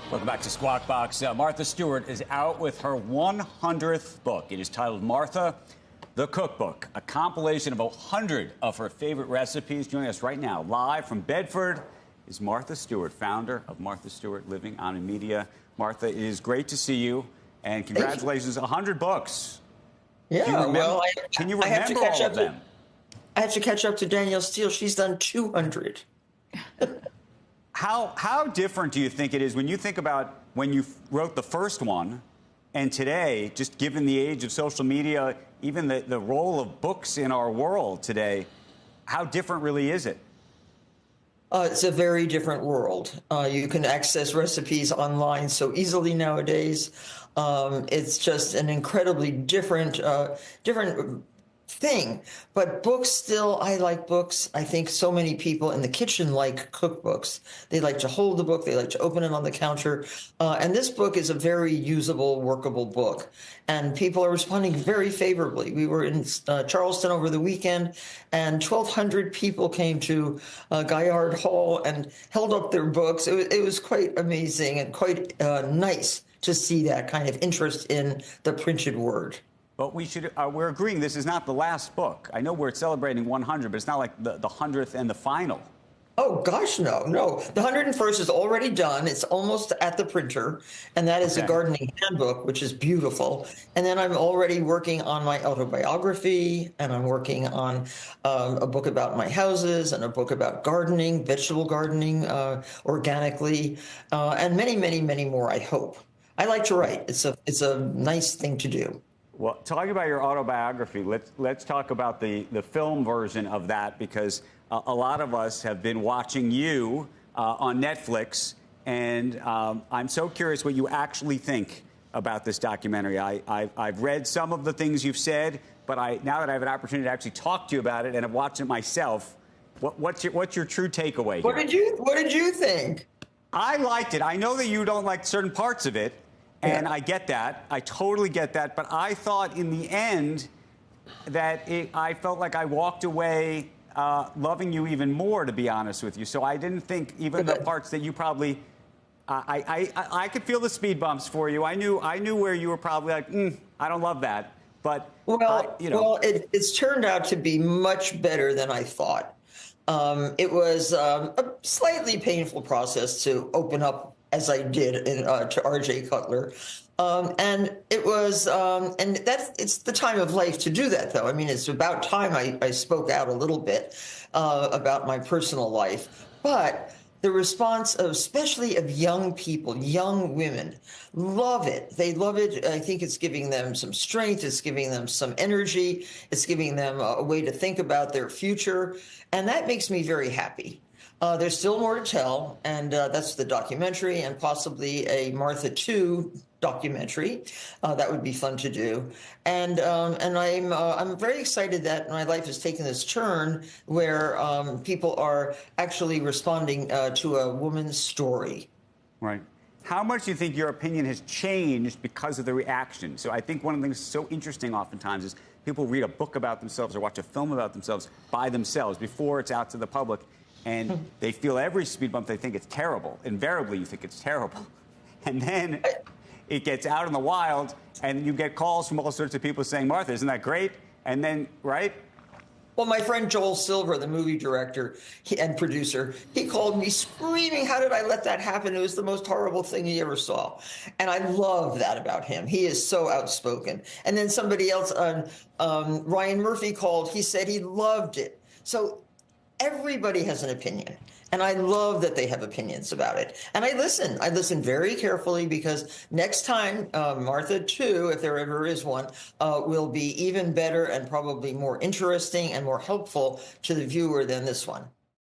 Welcome back to Squawk Box. Martha Stewart is out with her 100th book. It is titled Martha, the Cookbook, a compilation of 100 of her favorite recipes. Joining us right now, live from Bedford, is Martha Stewart, founder of Martha Stewart Living on Media. Martha, it is great to see you, and congratulations, 100 books. Yeah, can you remember all of them? I have to catch up to Danielle Steele. She's done 200. How different do you think it is when you think about when you wrote the first one and today, just given the age of social media, even the role of books in our world today, how different really is it? It's a very different world. You can access recipes online so easily nowadays. It's just an incredibly different thing. But books still, I like books. I think so many people in the kitchen like cookbooks. They like to hold the book. They like to open it on the counter. And this book is a very usable, workable book. And people are responding very favorably. We were in Charleston over the weekend, and 1,200 people came to Gaillard Hall and held up their books. It was quite amazing and quite nice to see that kind of interest in the printed word. But we're agreeing this is not the last book. I know we're celebrating 100, but it's not like the 100th and the final. Oh, gosh, no. The 101st is already done. It's almost at the printer, and that is a gardening handbook, which is beautiful. And then I'm already working on my autobiography, and I'm working on a book about my houses and a book about gardening, vegetable gardening, organically, and many, many, many more, I hope. I like to write. It's a nice thing to do. Well, talking about your autobiography, let's talk about the film version of that, because a lot of us have been watching you on Netflix, and I'm so curious what you actually think about this documentary. I've read some of the things you've said, but now that I have an opportunity to actually talk to you about it and have watched it myself, what's your true takeaway here? What did you think? I liked it. I know that you don't like certain parts of it. And I get that. I totally get that. But I thought in the end that I felt like I walked away loving you even more, to be honest with you. So I didn't think even the parts that you probably I could feel the speed bumps for you. I knew where you were probably like, I don't love that. But, it's turned out to be much better than I thought. It was a slightly painful process to open up as I did to R.J. Cutler. And it was, and it's the time of life to do that, though. I mean, it's about time I spoke out a little bit about my personal life. But the response, especially of young people, young women, love it. They love it. I think it's giving them some strength. It's giving them some energy. It's giving them a way to think about their future. And that makes me very happy. There's still more to tell, and that's the documentary and possibly a Martha 2 documentary. That would be fun to do. And I'm very excited that my life has taken this turn where people are actually responding to a woman's story. Right. How much do you think your opinion has changed because of the reaction? So I think one of the things that's so interesting oftentimes is people read a book about themselves or watch a film about themselves by themselves before it's out to the public. And they feel every speed bump, they think it's terrible. Invariably, you think it's terrible. And then it gets out in the wild, and you get calls from all sorts of people saying, Martha, isn't that great? And then, right? Well, my friend Joel Silver, the movie director and producer, he called me screaming, how did I let that happen? It was the most horrible thing he ever saw. And I love that about him. He is so outspoken. And then somebody else, Ryan Murphy, called. He said he loved it. So everybody has an opinion, and I love that they have opinions about it. And I listen very carefully, because next time, Martha 2, if there ever is one, will be even better and probably more interesting and more helpful to the viewer than this one.